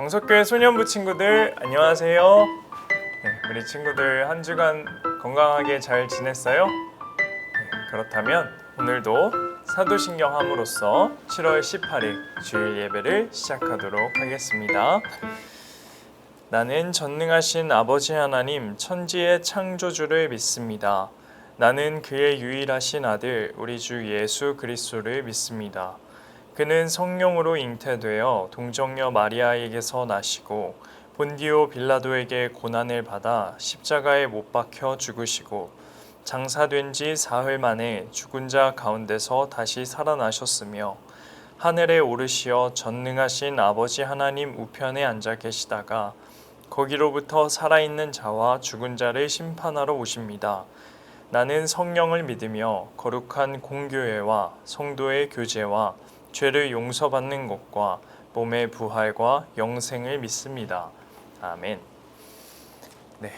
광석교회 소년부 친구들 안녕하세요. 우리 친구들 한 주간 건강하게 잘 지냈어요? 그렇다면 오늘도 사도신경함으로써 7월 18일 주일 예배를 시작하도록 하겠습니다. 나는 전능하신 아버지 하나님 천지의 창조주를 믿습니다. 나는 그의 유일하신 아들 우리 주 예수 그리스도를 믿습니다. 그는 성령으로 잉태되어 동정녀 마리아에게서 나시고 본디오 빌라도에게 고난을 받아 십자가에 못 박혀 죽으시고 장사된 지 사흘 만에 죽은 자 가운데서 다시 살아나셨으며 하늘에 오르시어 전능하신 아버지 하나님 우편에 앉아 계시다가 거기로부터 살아있는 자와 죽은 자를 심판하러 오십니다. 나는 성령을 믿으며 거룩한 공교회와 성도의 교제와 죄를 용서받는 것과 몸의 부활과 영생을 믿습니다. 아멘. 네,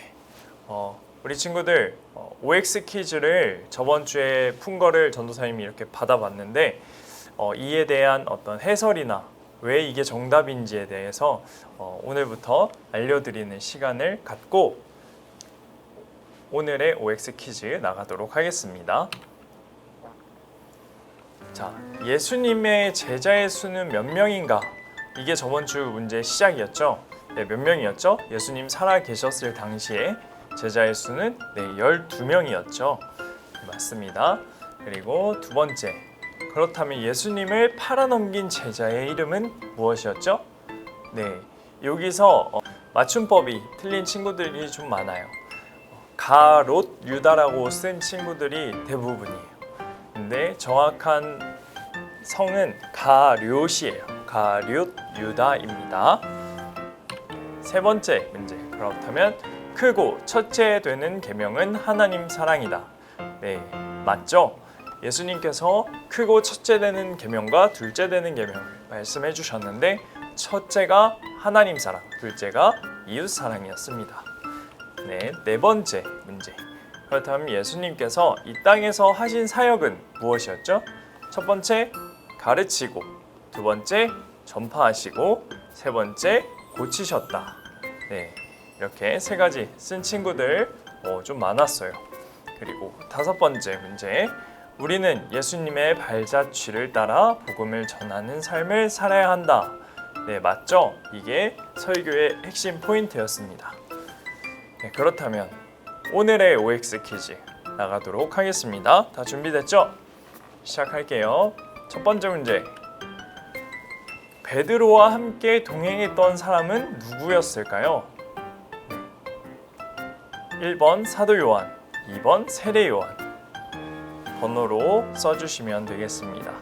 우리 친구들 OX 퀴즈를 저번 주에 푼 거를 전도사님이 이렇게 받아봤는데 이에 대한 어떤 해설이나 왜 이게 정답인지에 대해서 오늘부터 알려드리는 시간을 갖고 오늘의 OX 퀴즈 나가도록 하겠습니다. 자, 예수님의 제자의 수는 몇 명인가? 이게 저번 주 문제 시작이었죠. 네, 몇 명이었죠? 예수님 살아 계셨을 당시에 제자의 수는 12명이었죠. 맞습니다. 그리고 두 번째, 그렇다면 예수님을 팔아넘긴 제자의 이름은 무엇이었죠? 네, 여기서 맞춤법이 틀린 친구들이 좀 많아요. 가롯 유다라고 쓴 친구들이 대부분이에요. 근데 정확한 성은 가룟이에요. 가룟 유다입니다. 세 번째 문제. 그렇다면 크고 첫째 되는 계명은 하나님 사랑이다. 네, 맞죠? 예수님께서 크고 첫째 되는 계명과 둘째 되는 계명을 말씀해 주셨는데 첫째가 하나님 사랑, 둘째가 이웃 사랑이었습니다. 네, 네 번째 문제. 그렇다면 예수님께서 이 땅에서 하신 사역은 무엇이었죠? 첫 번째, 가르치고, 두 번째, 전파하시고, 세 번째, 고치셨다. 네, 이렇게 세 가지 쓴 친구들 좀 많았어요. 그리고 다섯 번째 문제, 우리는 예수님의 발자취를 따라 복음을 전하는 삶을 살아야 한다. 네, 맞죠? 이게 설교의 핵심 포인트였습니다. 네, 그렇다면 오늘의 OX 퀴즈 나가도록 하겠습니다. 다 준비됐죠? 시작할게요. 첫 번째 문제. 베드로와 함께 동행했던 사람은 누구였을까요? 1번 사도 요한, 2번 세례 요한. 번호로 써주시면 되겠습니다.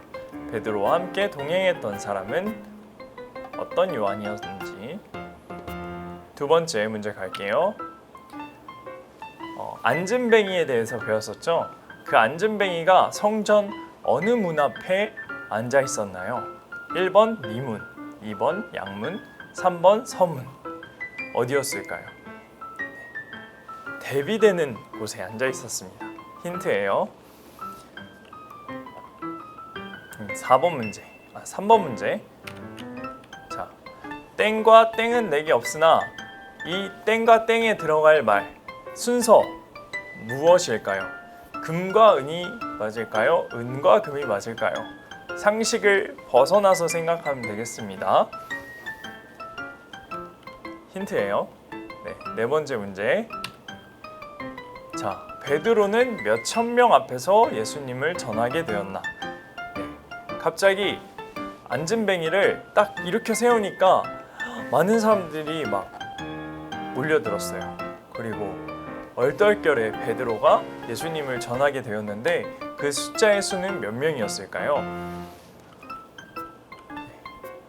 베드로와 함께 동행했던 사람은 어떤 요한이었는지. 두 번째 문제 갈게요. 앉은뱅이에 대해서 배웠었죠? 그 앉은뱅이가 성전 어느 문 앞에 앉아 있었나요? 1번 미문, 2번 양문, 3번 서문. 어디였을까요? 대비되는 곳에 앉아 있었습니다. 힌트예요. 4번 문제, 3번 문제. 자, 땡과 땡은 내게 없으나 이 땡과 땡에 들어갈 말 순서 무엇일까요? 금과 은이 맞을까요? 은과 금이 맞을까요? 상식을 벗어나서 생각하면 되겠습니다. 힌트예요. 네 번째 문제. 자, 베드로는 몇천 명 앞에서 예수님을 전하게 되었나? 갑자기 앉은뱅이를 딱 이렇게 세우니까 많은 사람들이 막 몰려들었어요. 그리고 얼떨결에 베드로가 예수님을 전하게 되었는데 그 숫자의 수는 몇 명이었을까요?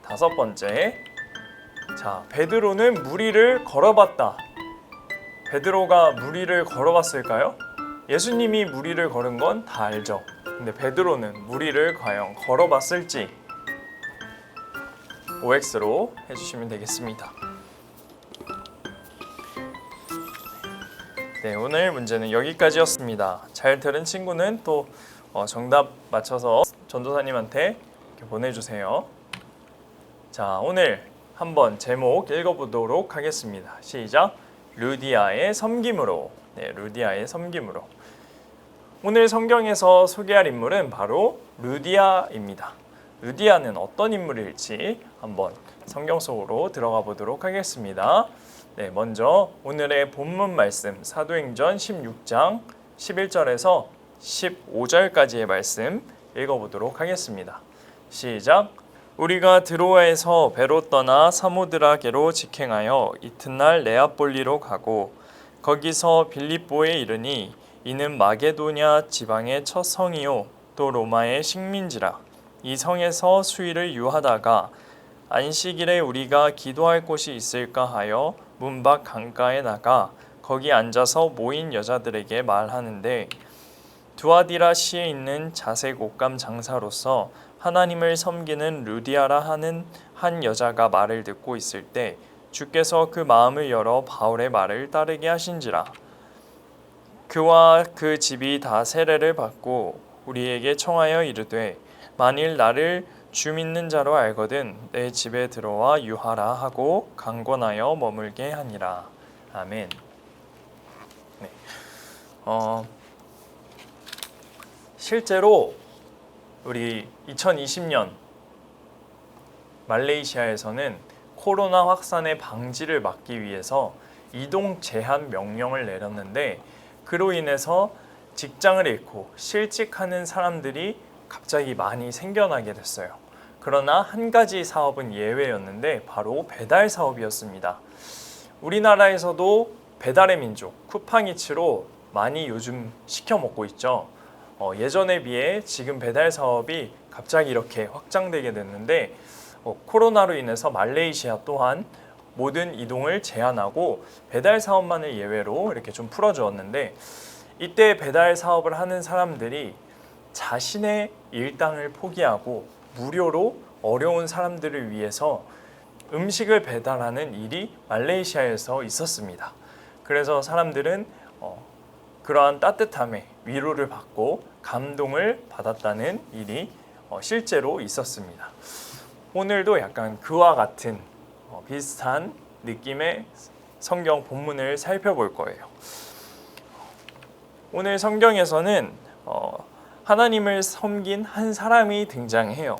다섯 번째. 자, 베드로는 무리를 걸어봤다. 베드로가 무리를 걸어봤을까요? 예수님이 무리를 걸은 건 다 알죠. 근데 베드로는 무리를 과연 걸어봤을지 OX로 해주시면 되겠습니다. 네, 오늘 문제는 여기까지였습니다. 잘 들은 친구는 또 정답 맞춰서 전도사님한테 이렇게 보내주세요. 자, 오늘 한번 제목 읽어보도록 하겠습니다. 시작! 루디아의 섬김으로. 네, 루디아의 섬김으로. 오늘 성경에서 소개할 인물은 바로 루디아입니다. 루디아는 어떤 인물일지 한번 성경 속으로 들어가 보도록 하겠습니다. 네, 먼저 오늘의 본문 말씀 사도행전 16장 11절에서 15절까지의 말씀 읽어보도록 하겠습니다. 시작! 우리가 드로아에서 배로 떠나 사모드라게로 직행하여 이튿날 네아폴리로 가고 거기서 빌립보에 이르니 이는 마게도냐 지방의 첫 성이요 또 로마의 식민지라. 이 성에서 수일을 유하다가 안식일에 우리가 기도할 곳이 있을까 하여 문 밖 강가에 나가 거기 앉아서 모인 여자들에게 말하는데 두아디라시에 있는 자색 옷감 장사로서 하나님을 섬기는 루디아라 하는 한 여자가 말을 듣고 있을 때 주께서 그 마음을 열어 바울의 말을 따르게 하신지라. 그와 그 집이 다 세례를 받고 우리에게 청하여 이르되 만일 나를 주 믿는 자로 알거든 내 집에 들어와 유하라 하고 강권하여 머물게 하니라. 아멘. 네. 실제로 우리 2020년 말레이시아에서는 코로나 확산의 방지를 막기 위해서 이동 제한 명령을 내렸는데 그로 인해서 직장을 잃고 실직하는 사람들이 갑자기 많이 생겨나게 됐어요. 그러나 한 가지 사업은 예외였는데 바로 배달 사업이었습니다. 우리나라에서도 배달의 민족, 쿠팡이츠로 많이 요즘 시켜 먹고 있죠. 예전에 비해 지금 배달 사업이 갑자기 이렇게 확장되게 됐는데 코로나로 인해서 말레이시아 또한 모든 이동을 제한하고 배달 사업만을 예외로 이렇게 좀 풀어주었는데 이때 배달 사업을 하는 사람들이 자신의 일당을 포기하고 무료로 어려운 사람들을 위해서 음식을 배달하는 일이 말레이시아에서 있었습니다. 그래서 사람들은 그러한 따뜻함에 위로를 받고 감동을 받았다는 일이 실제로 있었습니다. 오늘도 약간 그와 같은 비슷한 느낌의 성경 본문을 살펴볼 거예요. 오늘 성경에서는 하나님을 섬긴 한 사람이 등장해요.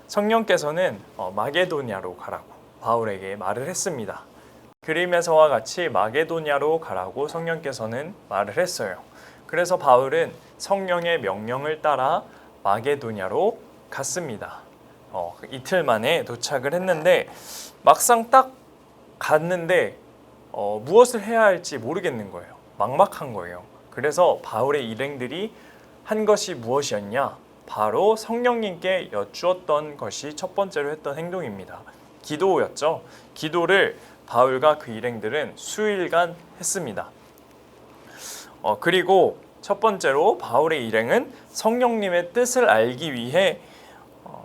성령께서는 마게도냐로 가라고 바울에게 말을 했습니다. 그림에서와 같이 마게도냐로 가라고 성령께서는 말을 했어요. 그래서 바울은 성령의 명령을 따라 마게도냐로 갔습니다. 이틀 만에 도착을 했는데 막상 딱 갔는데 무엇을 해야 할지 모르겠는 거예요. 막막한 거예요. 그래서 바울의 일행들이 한 것이 무엇이었냐? 바로 성령님께 여쭈었던 것이 첫 번째로 했던 행동입니다. 기도였죠. 기도를 바울과 그 일행들은 수일간 했습니다. 그리고 첫 번째로 바울의 일행은 성령님의 뜻을 알기 위해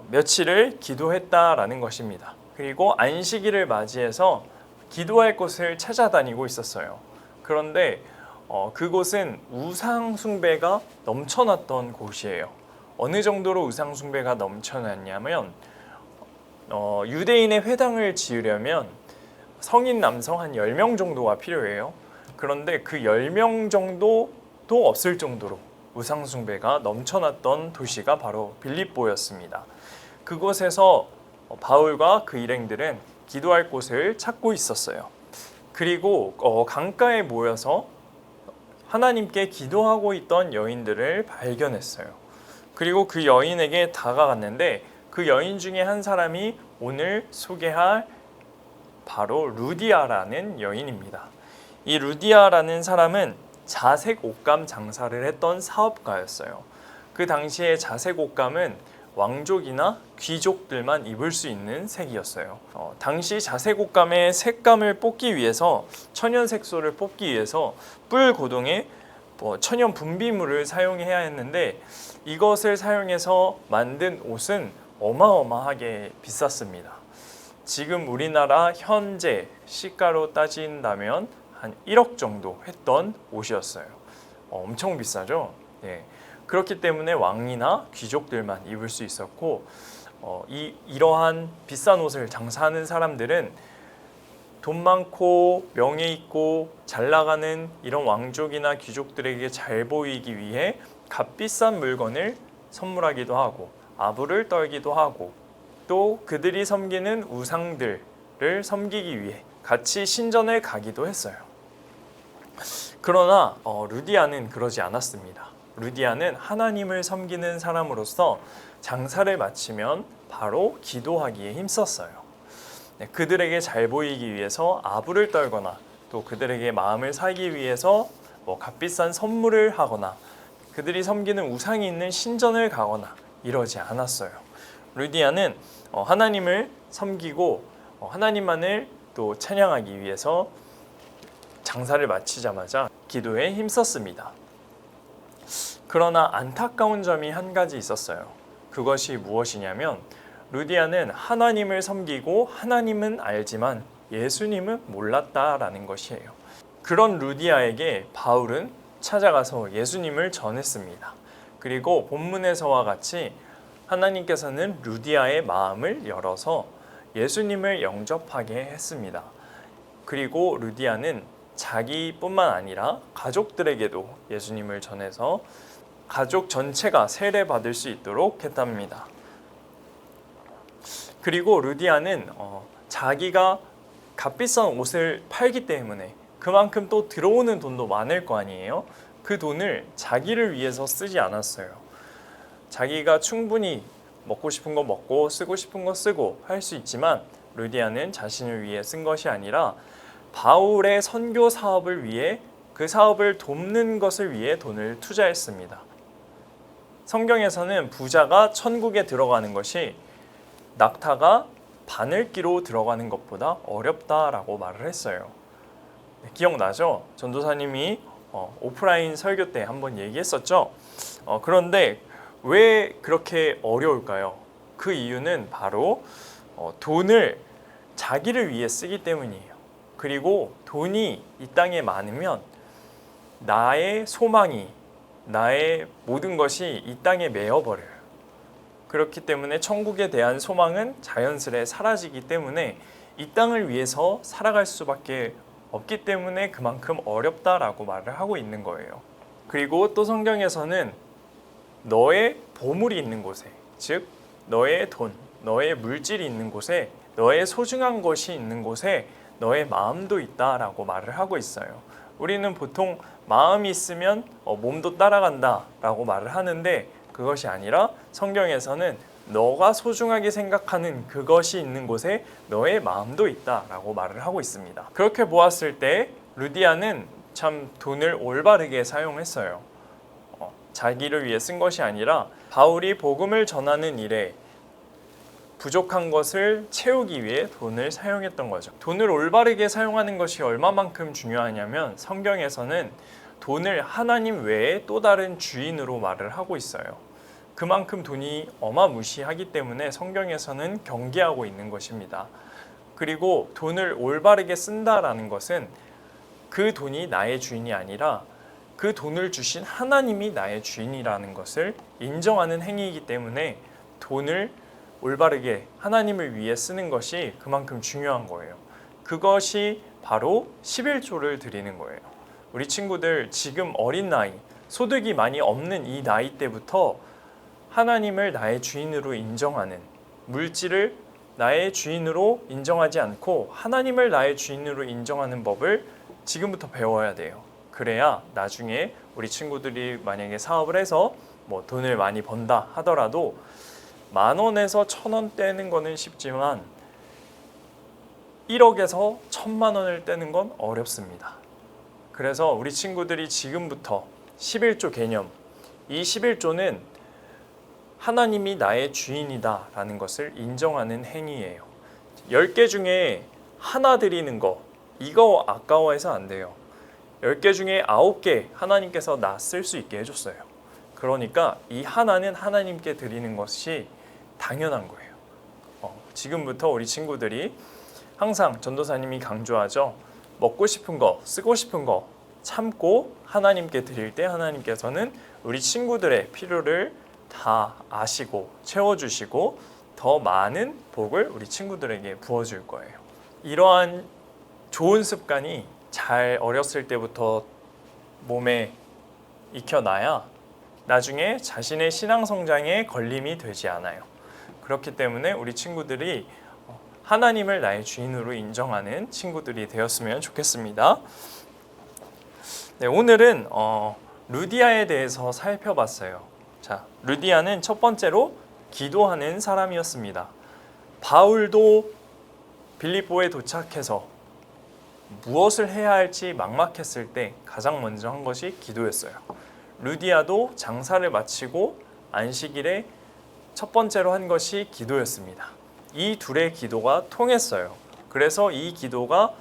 며칠을 기도했다라는 것입니다. 그리고 안식일을 맞이해서 기도할 곳을 찾아다니고 있었어요. 그런데 그곳은 우상 숭배가 넘쳐났던 곳이에요. 어느 정도로 우상 숭배가 넘쳐났냐면 유대인의 회당을 지으려면 성인 남성 한 10명 정도가 필요해요. 그런데 그 10명 정도도 없을 정도로 우상 숭배가 넘쳐났던 도시가 바로 빌립보였습니다. 그곳에서 바울과 그 일행들은 기도할 곳을 찾고 있었어요. 그리고 강가에 모여서 하나님께 기도하고 있던 여인들을 발견했어요. 그리고 그 여인에게 다가갔는데 그 여인 중에 한 사람이 오늘 소개할 바로 루디아라는 여인입니다. 이 루디아라는 사람은 자색 옷감 장사를 했던 사업가였어요. 그 당시에 자색 옷감은 왕족이나 귀족들만 입을 수 있는 색이었어요. 당시 자색 옷감의 색감을 뽑기 위해서 천연 색소를 뽑기 위해서 뿔 고동에 천연 분비물을 사용해야 했는데 이것을 사용해서 만든 옷은 어마어마하게 비쌌습니다. 지금 우리나라 현재 시가로 따진다면 한 1억 정도 했던 옷이었어요. 엄청 비싸죠? 네. 그렇기 때문에 왕이나 귀족들만 입을 수 있었고 이러한 비싼 옷을 장사하는 사람들은 돈 많고 명예 있고 잘 나가는 이런 왕족이나 귀족들에게 잘 보이기 위해 값비싼 물건을 선물하기도 하고 아부를 떨기도 하고 또 그들이 섬기는 우상들을 섬기기 위해 같이 신전을 가기도 했어요. 그러나 루디아는 그러지 않았습니다. 루디아는 하나님을 섬기는 사람으로서 장사를 마치면 바로 기도하기에 힘썼어요. 그들에게 잘 보이기 위해서 아부를 떨거나 또 그들에게 마음을 사기 위해서 값비싼 선물을 하거나 그들이 섬기는 우상이 있는 신전을 가거나 이러지 않았어요. 루디아는 하나님을 섬기고 하나님만을 또 찬양하기 위해서 장사를 마치자마자 기도에 힘썼습니다. 그러나 안타까운 점이 한 가지 있었어요. 그것이 무엇이냐면 루디아는 하나님을 섬기고 하나님은 알지만 예수님은 몰랐다라는 것이에요. 그런 루디아에게 바울은 찾아가서 예수님을 전했습니다. 그리고 본문에서와 같이 하나님께서는 루디아의 마음을 열어서 예수님을 영접하게 했습니다. 그리고 루디아는 자기뿐만 아니라 가족들에게도 예수님을 전해서 가족 전체가 세례받을 수 있도록 했답니다. 그리고 루디아는 자기가 값비싼 옷을 팔기 때문에 그만큼 또 들어오는 돈도 많을 거 아니에요. 그 돈을 자기를 위해서 쓰지 않았어요. 자기가 충분히 먹고 싶은 거 먹고 쓰고 싶은 거 쓰고 할 수 있지만 루디아는 자신을 위해 쓴 것이 아니라 바울의 선교 사업을 위해 그 사업을 돕는 것을 위해 돈을 투자했습니다. 성경에서는 부자가 천국에 들어가는 것이 낙타가 바늘기로 들어가는 것보다 어렵다라고 말을 했어요. 기억나죠? 전도사님이 오프라인 설교 때 한번 얘기했었죠. 그런데 왜 그렇게 어려울까요? 그 이유는 바로 돈을 자기를 위해 쓰기 때문이에요. 그리고 돈이 이 땅에 많으면 나의 소망이, 나의 모든 것이 이 땅에 매여버려요. 그렇기 때문에 천국에 대한 소망은 자연스레 사라지기 때문에 이 땅을 위해서 살아갈 수밖에 없기 때문에 그만큼 어렵다라고 말을 하고 있는 거예요. 그리고 또 성경에서는 너의 보물이 있는 곳에, 즉 너의 돈, 너의 물질이 있는 곳에, 너의 소중한 것이 있는 곳에 너의 마음도 있다라고 말을 하고 있어요. 우리는 보통 마음이 있으면 몸도 따라간다 라고 말을 하는데 그것이 아니라 성경에서는 너가 소중하게 생각하는 그것이 있는 곳에 너의 마음도 있다라고 말을 하고 있습니다. 그렇게 보았을 때 루디아는 참 돈을 올바르게 사용했어요. 자기를 위해 쓴 것이 아니라 바울이 복음을 전하는 일에 부족한 것을 채우기 위해 돈을 사용했던 거죠. 돈을 올바르게 사용하는 것이 얼마만큼 중요하냐면 성경에서는 돈을 하나님 외에 또 다른 주인으로 말을 하고 있어요. 그만큼 돈이 어마무시하기 때문에 성경에서는 경계하고 있는 것입니다. 그리고 돈을 올바르게 쓴다라는 것은 그 돈이 나의 주인이 아니라 그 돈을 주신 하나님이 나의 주인이라는 것을 인정하는 행위이기 때문에 돈을 올바르게 하나님을 위해 쓰는 것이 그만큼 중요한 거예요. 그것이 바로 11조를 드리는 거예요. 우리 친구들 지금 어린 나이, 소득이 많이 없는 이 나이 때부터 하나님을 나의 주인으로 인정하는, 물질을 나의 주인으로 인정하지 않고 하나님을 나의 주인으로 인정하는 법을 지금부터 배워야 돼요. 그래야 나중에 우리 친구들이 만약에 사업을 해서 뭐 돈을 많이 번다 하더라도 10,000원에서 1,000원 떼는 거는 쉽지만 1억에서 1,000,000원을 떼는 건 어렵습니다. 그래서 우리 친구들이 지금부터 11조 개념, 이 11조는 하나님이 나의 주인이다 라는 것을 인정하는 행위예요. 10개 중에 하나 드리는 거, 이거 아까워해서 안 돼요. 10개 중에 9개 하나님께서 나 쓸 수 있게 해줬어요. 그러니까 이 하나는 하나님께 드리는 것이 당연한 거예요. 지금부터 우리 친구들이 항상 전도사님이 강조하죠. 먹고 싶은 거, 쓰고 싶은 거 참고 하나님께 드릴 때 하나님께서는 우리 친구들의 필요를 다 아시고 채워주시고 더 많은 복을 우리 친구들에게 부어줄 거예요. 이러한 좋은 습관이 잘 어렸을 때부터 몸에 익혀놔야 나중에 자신의 신앙 성장에 걸림이 되지 않아요. 그렇기 때문에 우리 친구들이 하나님을 나의 주인으로 인정하는 친구들이 되었으면 좋겠습니다. 네, 오늘은 루디아에 대해서 살펴봤어요. 자, 루디아는 첫 번째로 기도하는 사람이었습니다. 바울도 빌립보에 도착해서 무엇을 해야 할지 막막했을 때 가장 먼저 한 것이 기도였어요. 루디아도 장사를 마치고 안식일에 첫 번째로 한 것이 기도였습니다. 이 둘의 기도가 통했어요. 그래서 이 기도가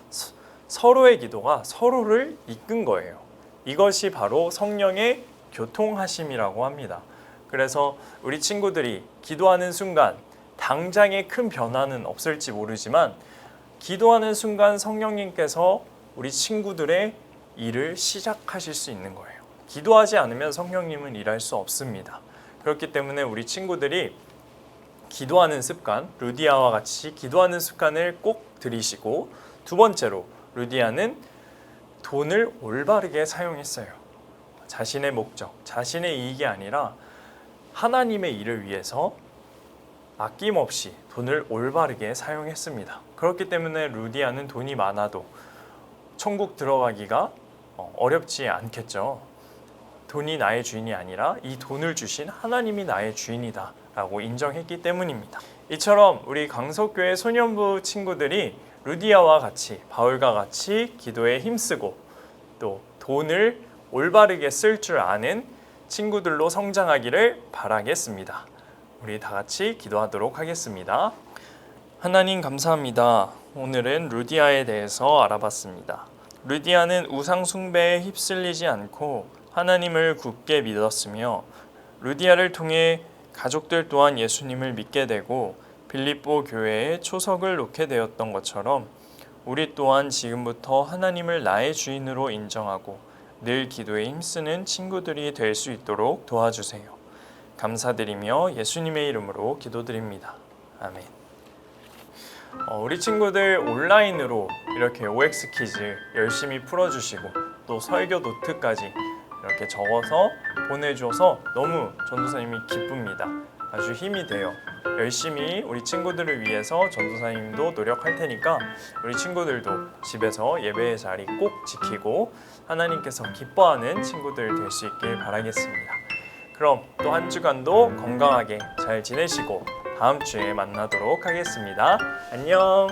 서로의 기도가 서로를 이끈 거예요. 이것이 바로 성령의 교통하심이라고 합니다. 그래서 우리 친구들이 기도하는 순간 당장의 큰 변화는 없을지 모르지만 기도하는 순간 성령님께서 우리 친구들의 일을 시작하실 수 있는 거예요. 기도하지 않으면 성령님은 일할 수 없습니다. 그렇기 때문에 우리 친구들이 기도하는 습관, 루디아와 같이 기도하는 습관을 꼭 들이시고, 두 번째로 루디아는 돈을 올바르게 사용했어요. 자신의 목적, 자신의 이익이 아니라 하나님의 일을 위해서 아낌없이 돈을 올바르게 사용했습니다. 그렇기 때문에 루디아는 돈이 많아도 천국 들어가기가 어렵지 않겠죠. 돈이 나의 주인이 아니라 이 돈을 주신 하나님이 나의 주인이다 라고 인정했기 때문입니다. 이처럼 우리 강석교회 소년부 친구들이 루디아와 같이, 바울과 같이 기도에 힘쓰고 또 돈을 올바르게 쓸 줄 아는 친구들로 성장하기를 바라겠습니다. 우리 다 같이 기도하도록 하겠습니다. 하나님 감사합니다. 오늘은 루디아에 대해서 알아봤습니다. 루디아는 우상 숭배에 휩쓸리지 않고 하나님을 굳게 믿었으며, 루디아를 통해 가족들 또한 예수님을 믿게 되고 빌립보 교회에 초석을 놓게 되었던 것처럼 우리 또한 지금부터 하나님을 나의 주인으로 인정하고 늘 기도에 힘쓰는 친구들이 될 수 있도록 도와주세요. 감사드리며 예수님의 이름으로 기도드립니다. 아멘. 우리 친구들 온라인으로 이렇게 OX 퀴즈 열심히 풀어주시고 또 설교 노트까지 이렇게 적어서 보내줘서 너무 전도사님이 기쁩니다. 아주 힘이 돼요. 열심히 우리 친구들을 위해서 전도사님도 노력할 테니까 우리 친구들도 집에서 예배의 자리 꼭 지키고 하나님께서 기뻐하는 친구들 될 수 있길 바라겠습니다. 그럼 또 한 주간도 건강하게 잘 지내시고 다음 주에 만나도록 하겠습니다. 안녕.